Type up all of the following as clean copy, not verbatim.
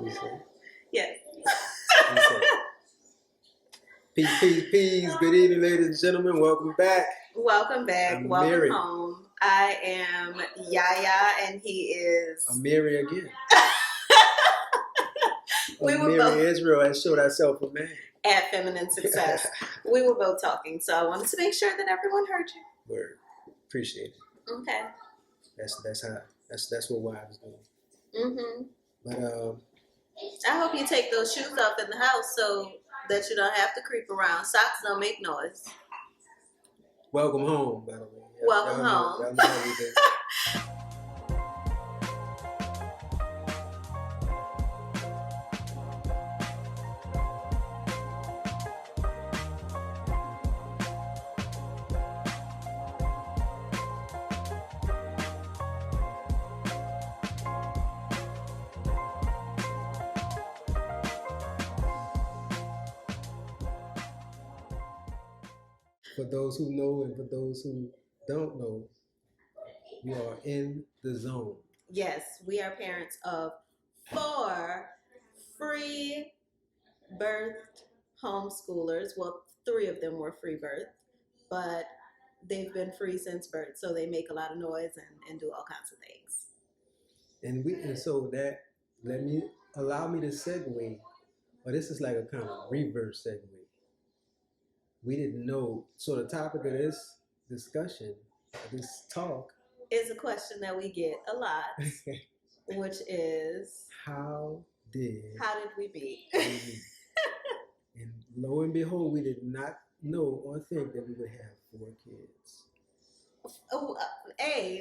You say? Yes. You say? Peace. Good evening, ladies and gentlemen. Welcome back. Welcome back. I'm Welcome Amiri. home. I am Yahya, and he is Amiri again. We were Amiri both Israel has showed herself a man. at Feminine Success. We were both talking, so I wanted to make sure that everyone heard you. Word. Appreciate it. Okay. That's what wives do. Mhm. But I hope you take those shoes off in the house so that you don't have to creep around. Socks don't make noise. welcome home, by the way. Welcome home. Y'all know how we do. For those who know and for those who don't know, you are in the zone. Yes, we are parents of 4 free birthed homeschoolers. Well, 3 of them were free birth, but they've been free since birth, so they make a lot of noise and do all kinds of things. And so that allow me to segue, but this is like a kind of reverse segue. We didn't know. So the topic of this discussion, this talk, is a question that we get a lot, which is how did we meet? And lo and behold, we did not know or think that we would have 4 kids.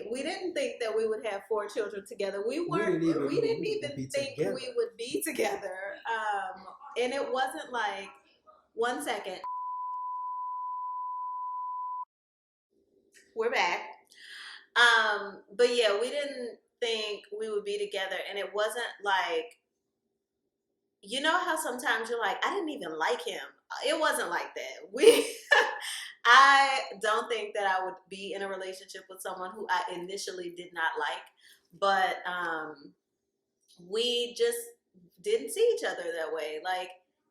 We didn't think that we would have 4 children together. We didn't even think together. we would be together. And it wasn't like 1 second. We're back. But yeah, we didn't think we would be together, and it wasn't like, you know how sometimes you're like, I didn't even like him. It wasn't like that. I don't think that I would be in a relationship with someone who I initially did not like, but we just didn't see each other that way. Like,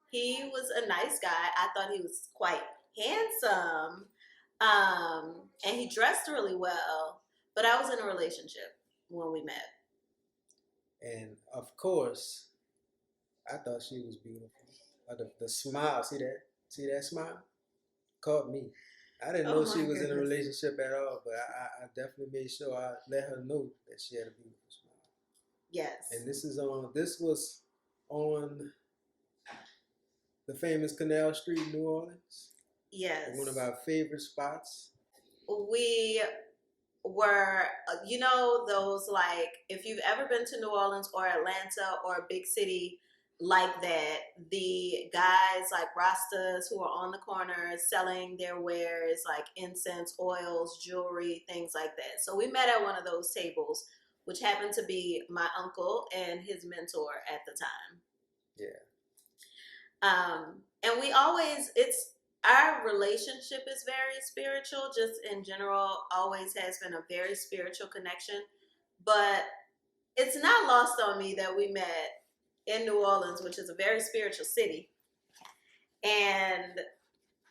he was a nice guy. I thought he was quite handsome, and he dressed really well, but I was in a relationship when we met. And of course, I thought she was beautiful. The smile, see that smile? Caught me. I didn't know she was in a relationship at all, but I definitely made sure I let her know that she had a beautiful smile. Yes. And this was on the famous Canal Street, New Orleans. Yes. One of our favorite spots. We were, those, like, if you've ever been to New Orleans or Atlanta or a big city like that, the guys like Rastas who are on the corners selling their wares like incense, oils, jewelry, things like that. So we met at one of those tables, which happened to be my uncle and his mentor at the time. Yeah. And our relationship is very spiritual, just in general, always has been a very spiritual connection. But it's not lost on me that we met in New Orleans, which is a very spiritual city, and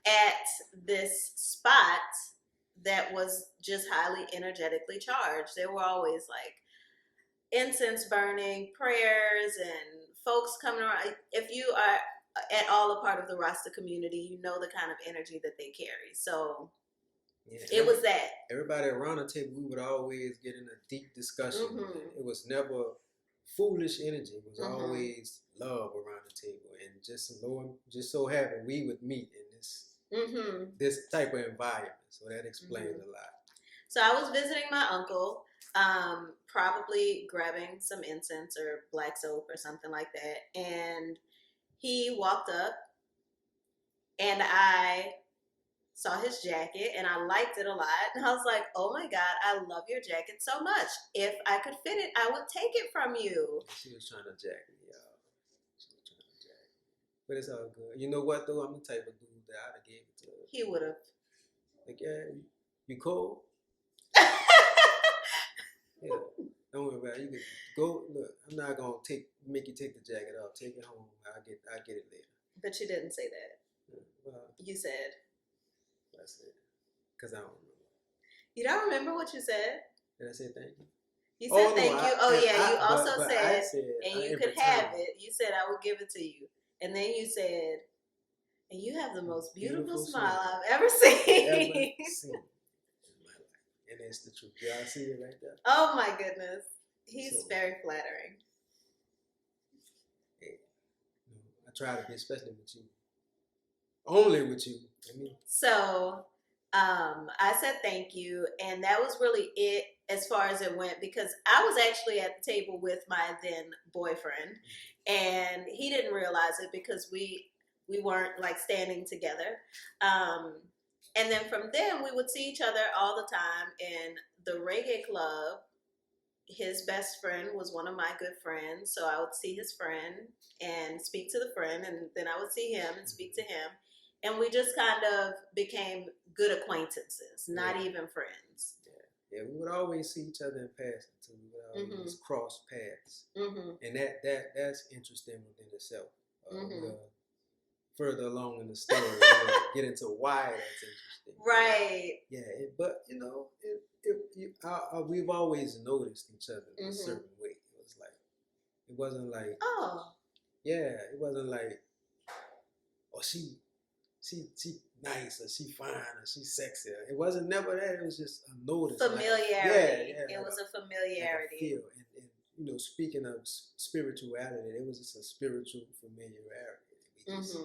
at this spot that was just highly energetically charged. There were always like incense burning, prayers, and folks coming around. If you are at all a part of the Rasta community, you know the kind of energy that they carry. So it was that. Everybody around the table, we would always get in a deep discussion. Mm-hmm. It was never foolish energy. It was always love around the table, and just so happened we would meet in this type of environment. So that explains a lot. So I was visiting my uncle, probably grabbing some incense or black soap or something like that, and he walked up, and I saw his jacket, and I liked it a lot. And I was like, oh my God, I love your jacket so much. If I could fit it, I would take it from you. She was trying to jack me, y'all. But it's all good. You know what, though? I'm the type of dude that I'd have gave it to her. He would have. Like, yeah, you cold? Yeah. Don't worry about it. You can go. Look, I'm not gonna make you take the jacket off. Take it home. I get it later. But you didn't say that. Well, You said. I said because I don't remember. You don't remember what you said? Did I say thank you? You said thank you. You also but said, said, and you could have it. You said I would give it to you, and then you said, and you have the most beautiful smile I've ever seen. And it's the truth. Y'all see it right there? Oh my goodness. He's very flattering. Hey, I try to be, especially with you. Only with you. So, I said thank you, and that was really it as far as it went, because I was actually at the table with my then boyfriend, and he didn't realize it because we weren't like standing together. And then from then we would see each other all the time in the reggae club. His best friend was one of my good friends, so I would see his friend and speak to the friend, and then I would see him and speak to him, and we just kind of became good acquaintances, not even friends. Yeah, we would always see each other in passing too. We would always cross paths, and that's interesting within itself. Further along in the story, get into why that's interesting. Right. Yeah, but we've always noticed each other in a certain way. It wasn't like it wasn't like, oh, she nice, or she fine, or she sexy. It wasn't never that. It was just a notice. Familiarity. It was a familiarity. Like a feel. And speaking of spirituality, it was just a spiritual familiarity. We just,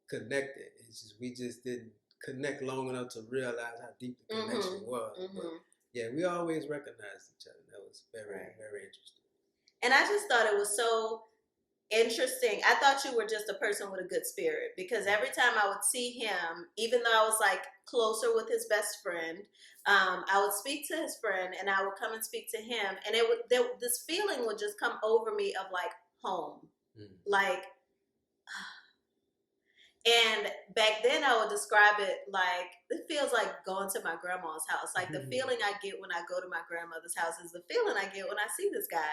connected. It's just we just didn't connect long enough to realize how deep the connection was. But yeah, we always recognized each other. That was very, very interesting. And I just thought it was so interesting. I thought you were just a person with a good spirit, because every time I would see him, even though I was like closer with his best friend, I would speak to his friend and I would come and speak to him, and this feeling would just come over me of like home, like. And back then I would describe it like, it feels like going to my grandma's house. Like the feeling I get when I go to my grandmother's house is the feeling I get when I see this guy.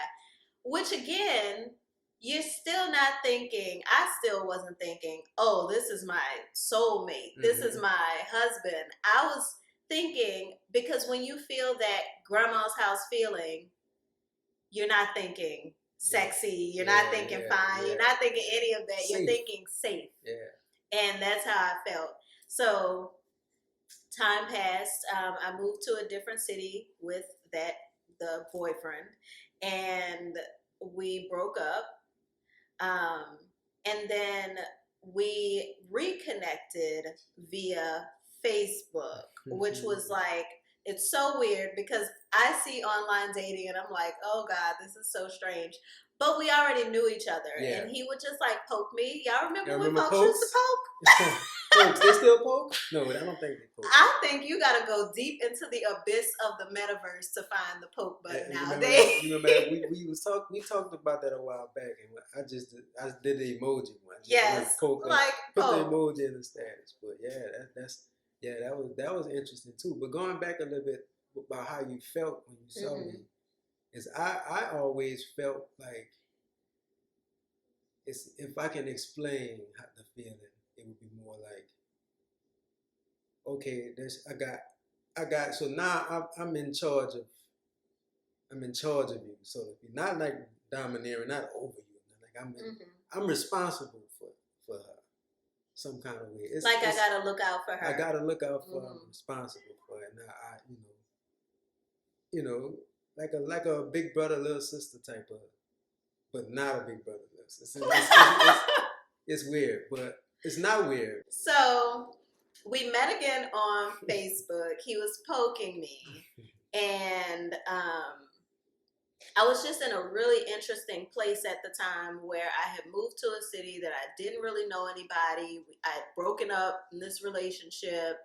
Which again, you're still not thinking, I still wasn't thinking, oh, this is my soulmate. This is my husband. I was thinking, because when you feel that grandma's house feeling, you're not thinking sexy. You're not thinking fine. You're not thinking any of that. Safe. You're thinking safe. Yeah. And that's how I felt. So time passed. I moved to a different city with the boyfriend, and we broke up. And then we reconnected via Facebook, which was like, it's so weird because I see online dating and I'm like, oh God, this is so strange. But we already knew each other, and he would just like poke me. Y'all remember when folks used to poke? Folks, they still poke? No, I don't think they poke. I think you got to go deep into the abyss of the metaverse to find the poke button nowadays. You remember we talked about that a while back, and I did the emoji one. Yes, put the emoji in the status. But that was interesting too. But going back a little bit about how you felt when you saw me. Is I always felt like if I can explain the feeling, it would be more like, okay, I got so now I'm in charge of you, so to be not like domineering, not over you, like I'm responsible for her some kind of way. I gotta look out for her. I gotta look out for her. I'm responsible for her. Now like a big brother, little sister type of, but not a big brother, little sister. It's weird, but it's not weird. So we met again on Facebook. He was poking me, and I was just in a really interesting place at the time where I had moved to a city that I didn't really know anybody. I had broken up in this relationship.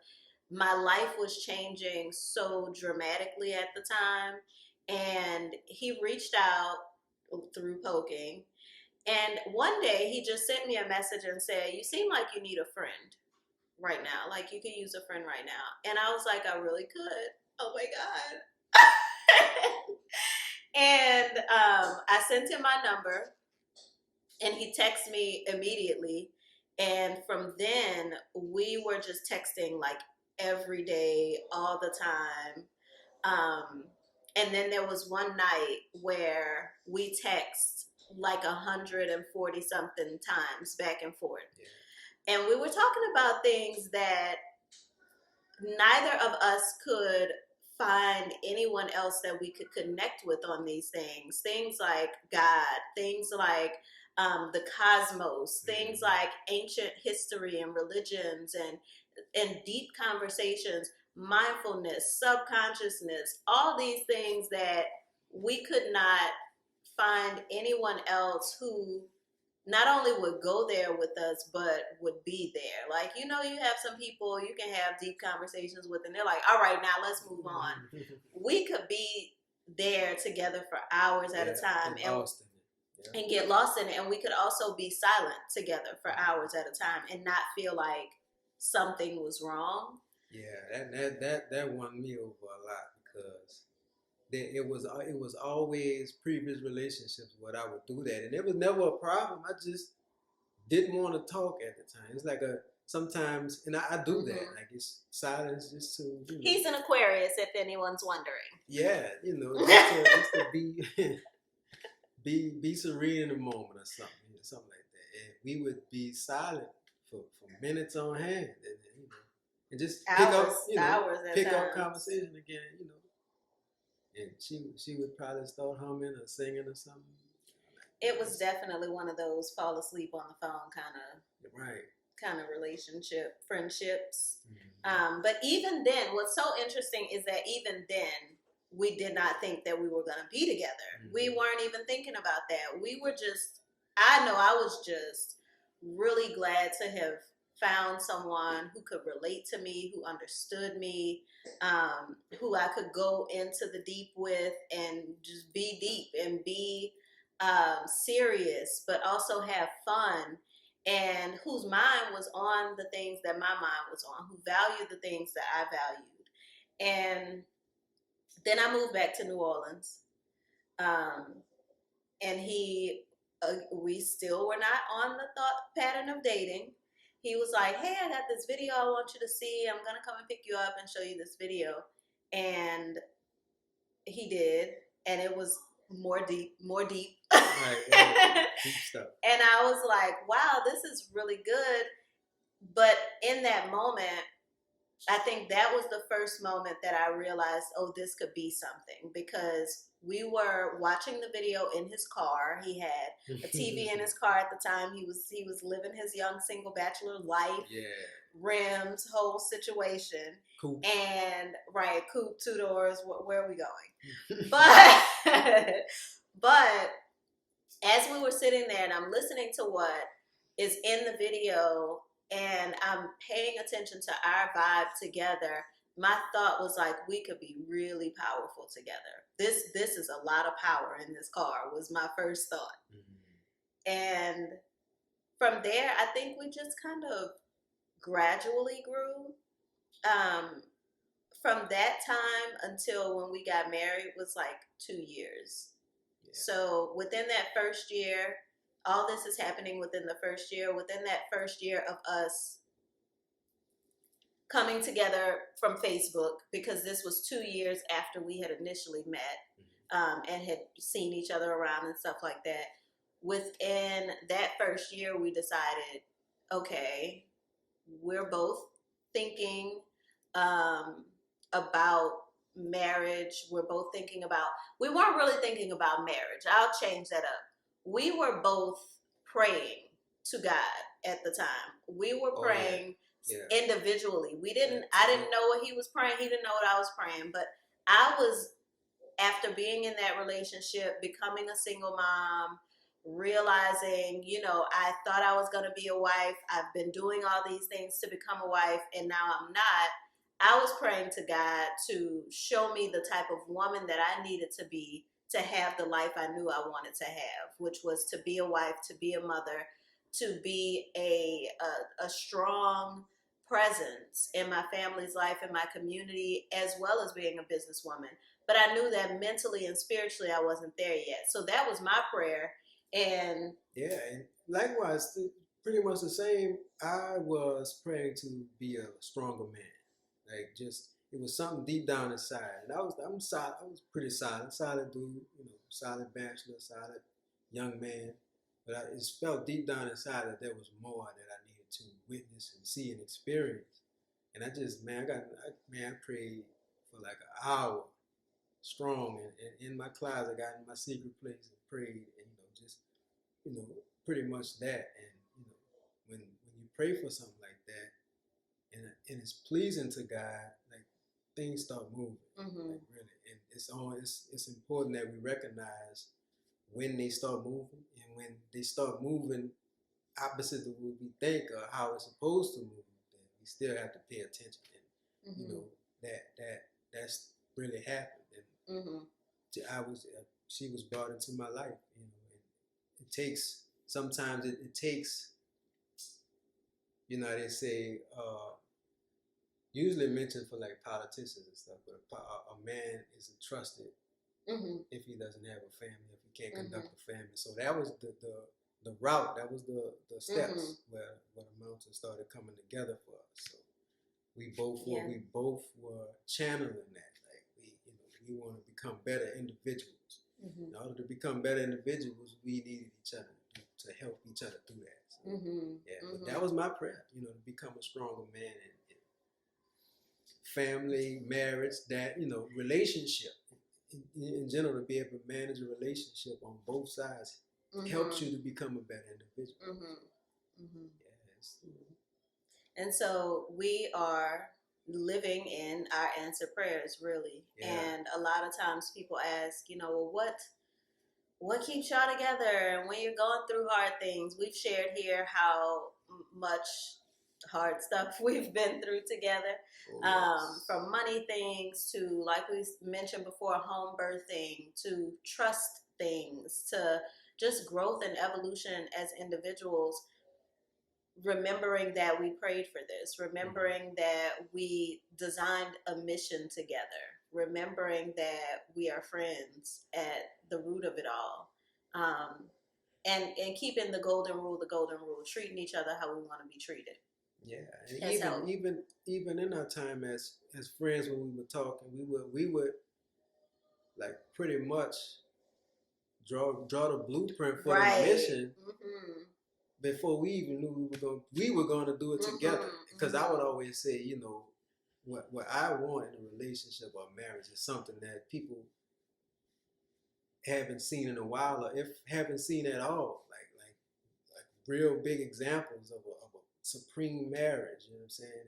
My life was changing so dramatically at the time. And he reached out through poking. And one day he just sent me a message and said, you seem like you need a friend right now. Like you could use a friend right now. And I was like, I really could. Oh my God. And I sent him my number, and he texted me immediately. And from then, we were just texting like every day, all the time. And then there was one night where we text like 140 something times back and forth. Yeah. And we were talking about things that neither of us could find anyone else that we could connect with on these things. Things like God, things like the cosmos, things like ancient history and religions, and deep conversations, mindfulness, subconsciousness, all these things that we could not find anyone else who not only would go there with us, but would be there. Like, you have some people you can have deep conversations with, and they're like, all right, now let's move on. We could be there together for hours at a time and get lost in it. And we could also be silent together for hours at a time and not feel like something was wrong. Yeah, that won me over a lot, because it was always previous relationships where I would do that, and it was never a problem. I just didn't want to talk at the time. It's like sometimes, and I do that. Like, it's silence just to. He's an Aquarius, if anyone's wondering. Yeah, just to be serene in the moment or something, something like that. And we would be silent for minutes on hand, and just pick up conversation again, And she would probably start humming or singing or something. It was definitely one of those fall asleep on the phone kind of relationship, friendships. Mm-hmm. But even then, what's so interesting is that even then, we did not think that we were going to be together. Mm-hmm. We weren't even thinking about that. We were just, I know I was just really glad to have found someone who could relate to me, who understood me, who I could go into the deep with and just be deep and be serious, but also have fun, and whose mind was on the things that my mind was on, who valued the things that I valued. And then I moved back to New Orleans, and we still were not on the thought pattern of dating. He was like, hey, I got this video I want you to see. I'm going to come and pick you up and show you this video. And he did. And it was more deep. Right, deep stuff. And I was like, wow, this is really good. But in that moment, I think that was the first moment that I realized, oh, this could be something, because we were watching the video in his car. He had a TV in his car at the time. He was living his young single bachelor life. Yeah. Rims, whole situation. Coupe. And coupe, 2 doors. Where are we going? But as we were sitting there and I'm listening to what is in the video and I'm paying attention to our vibe together, my thought was like, we could be really powerful together. This is a lot of power in this car, was my first thought. Mm-hmm. And from there, I think we just kind of gradually grew. From that time until when we got married was like 2 years. Yeah. So within that first year, all this is happening within the first year. Within that first year of us coming together from Facebook, because this was 2 years after we had initially met, and had seen each other around and stuff like that. Within that first year, we decided, okay, we're both thinking about marriage. We're both thinking about, we weren't really thinking about marriage. I'll change that up. We were both praying to God at the time. We were praying individually. I didn't know what he was praying. He didn't know what I was praying. But I was, after being in that relationship, becoming a single mom, realizing, I thought I was going to be a wife. I've been doing all these things to become a wife, and now I'm not. I was praying to God to show me the type of woman that I needed to be to have the life I knew I wanted to have, which was to be a wife, to be a mother, to be a strong presence in my family's life, in my community, as well as being a businesswoman. but I knew that mentally and spiritually I wasn't there yet. So that was my prayer. And yeah, and likewise, pretty much the same. I was praying to be a stronger man. Like just it was something deep down inside, and I'm solid. I was pretty solid dude. Solid bachelor, solid young man. But it just felt deep down inside that there was more that I needed to witness and see and experience. And I just, I prayed for like an hour strong, and in my closet, I got in my secret place and prayed, and just pretty much that. And when you pray for something like that, and it's pleasing to God, like things start moving, like really. And it's important that we recognize when they start moving, and when they start moving opposite of what we think or how it's supposed to move, then we still have to pay attention. And that's really happened. And she was brought into my life. And it takes sometimes it takes they say usually mentioned for like politicians and stuff, but a man isn't trusted if he doesn't have a family, if he can't conduct a family. So that was the route, that was the steps where the mountain started coming together for us. So we both were channeling that. Like we want to become better individuals. In order to become better individuals, we needed each other to help each other do that. So, but that was my prayer, to become a stronger man in family, marriage, that relationship in general, to be able to manage a relationship on both sides helps you to become a better individual. Yes. And so we are living in our answered prayers, really. Yeah. And a lot of times people ask, well, what keeps y'all together? And when you're going through hard things, we've shared here how much hard stuff we've been through together. From money things to, like we mentioned before, home birthing, to trust things, to just growth and evolution as individuals. Remembering that we prayed for this, remembering that we designed a mission together, remembering that we are friends at the root of it all, and keeping the golden rule, treating each other how we want to be treated. Yeah, and even in our time as friends, when we were talking, we would like pretty much draw the blueprint for the mission. Before we even knew we were going to do it together. Because I would always say, what I want in a relationship or marriage is something that people haven't seen in a while, or if haven't seen at all. Like real big examples of a supreme marriage. You know what I'm saying?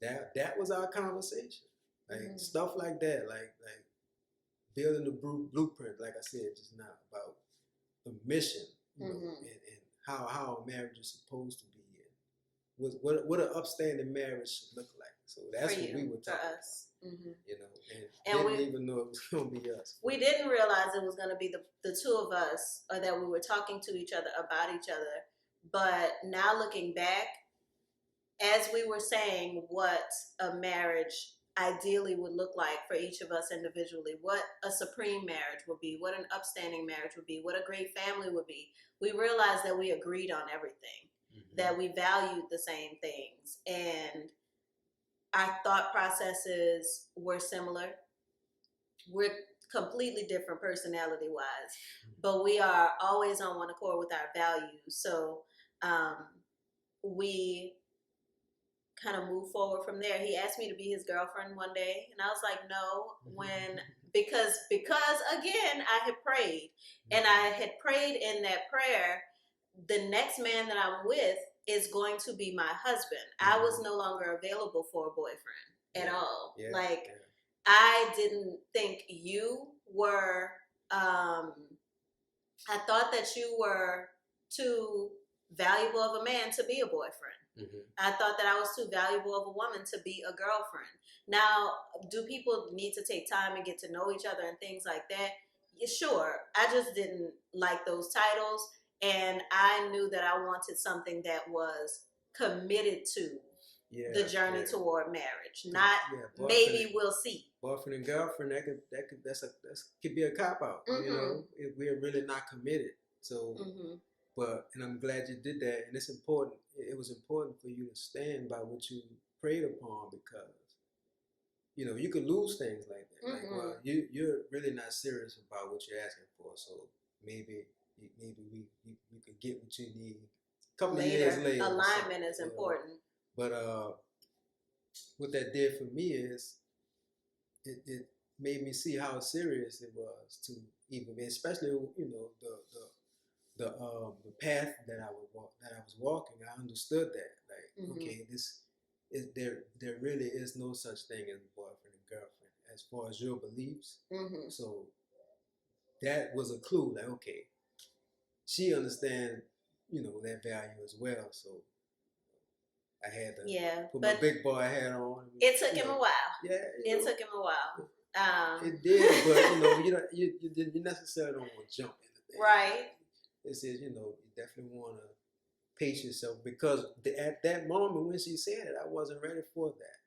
And that was our conversation. Like stuff like that, like building the blueprint, like I said just now, about the mission, and how a marriage is supposed to be, and what an upstanding marriage should look like. So that's what we were talking about. And didn't even know it was going to be us. We didn't realize it was going to be the two of us, or that we were talking to each other about each other. But now looking back, as we were saying what a marriage ideally would look like for each of us individually, what a supreme marriage would be, what an upstanding marriage would be, what a great family would be, we realized that we agreed on everything, that we valued the same things, and our thought processes were similar. We're completely different personality-wise, but we are always on one accord with our values. So we kind of move forward from there. He asked me to be his girlfriend one day, and I was like, no, because again, I had prayed, and I had prayed in that prayer, the next man that I'm with is going to be my husband. I was no longer available for a boyfriend at all. I didn't think you were, I thought that you were too valuable of a man to be a boyfriend. I thought that I was too valuable of a woman to be a girlfriend. Now, do people need to take time and get to know each other and things like that? Yeah, sure. I just didn't like those titles, and I knew that I wanted something that was committed to. the journey toward marriage. Not maybe we'll see. Boyfriend and girlfriend, that could be a cop out. You know, if we're really not committed. So, and I'm glad you did that, and it's important. It was important for you to stand by what you prayed upon, because you know you could lose things like that. Like, well, you're really not serious about what you're asking for, so maybe we could get what you need. A couple of years later, alignment is important. But what that did for me is it made me see how serious it was to even, especially you know the path that I was walking. I understood that, like, okay, there really is no such thing as boyfriend and girlfriend as far as your beliefs. So that was a clue. Like, okay, she understands, you know, that value as well. So I had to put my big boy hat on. It took him a while. Yeah, it took him a while. It did, but you know, you necessarily don't want to jump into that. Right. It says, you know, you definitely want to pace yourself, because at that moment when she said it, I wasn't ready for that.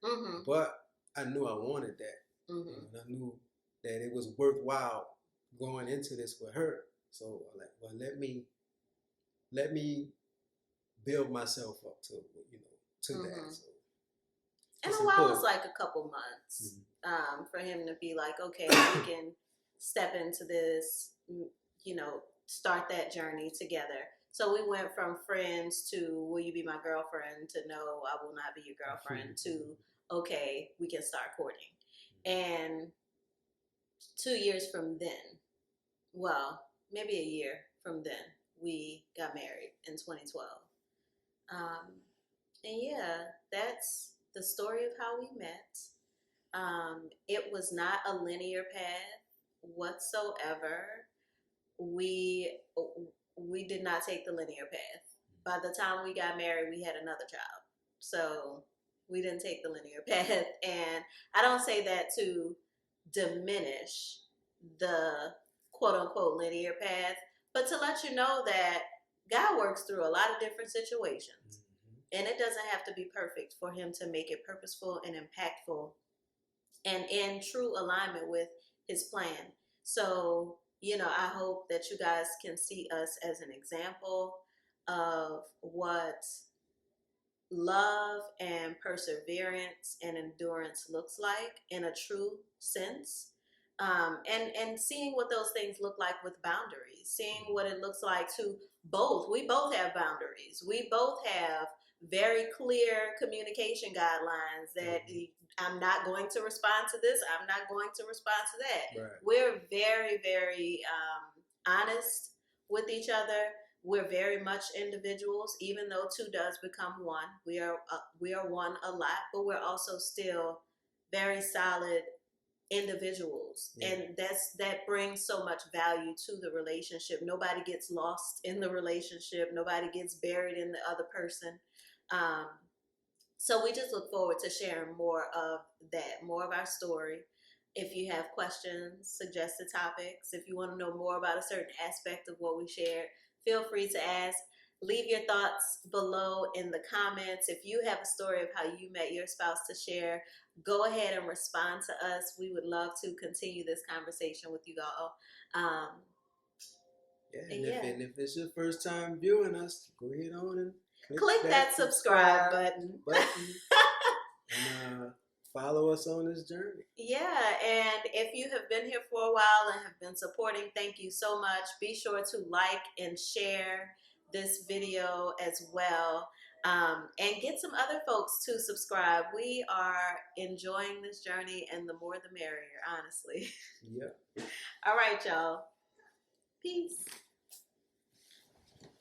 But I knew I wanted that. And I knew that it was worthwhile going into this with her. So I'm like, well, let me build myself up to, you know, to that. So, and a while was like a couple months for him to be like, okay, we can step into this, you know, start that journey together. So we went from friends to, will you be my girlfriend, to no, I will not be your girlfriend, to, okay, we can start courting. And 2 years from then, well, maybe a year from then, we got married in 2012. And yeah, that's the story of how we met. It was not a linear path whatsoever. We did not take the linear path. By the time we got married, we had another child. So we didn't take the linear path. And I don't say that to diminish the quote unquote linear path, but to let you know that God works through a lot of different situations. And it doesn't have to be perfect for him to make it purposeful and impactful and in true alignment with his plan. So, you know, I hope that you guys can see us as an example of what love and perseverance and endurance looks like in a true sense. And seeing what those things look like with boundaries, seeing what it looks like to we both have boundaries. We both have very clear communication guidelines that I'm not going to respond to this. I'm not going to respond to that. Right. We're very, very honest with each other. We're very much individuals, even though two does become one. We are one a lot, but we're also still very solid individuals. And that brings so much value to the relationship. Nobody gets lost in the relationship. Nobody gets buried in the other person. So we just look forward to sharing more of that, more of our story. If you have questions, suggested topics, if you want to know more about a certain aspect of what we shared, feel free to ask. Leave your thoughts below in the comments. If you have a story of how you met your spouse to share, go ahead and respond to us. We would love to continue this conversation with you all. And if it's your first time viewing us, go ahead on and click that subscribe button. And follow us on this journey. Yeah, and if you have been here for a while and have been supporting, thank you so much. Be sure to like and share this video as well, and get some other folks to subscribe. We are enjoying this journey, and the more the merrier, honestly. Yeah. All right, y'all. Peace.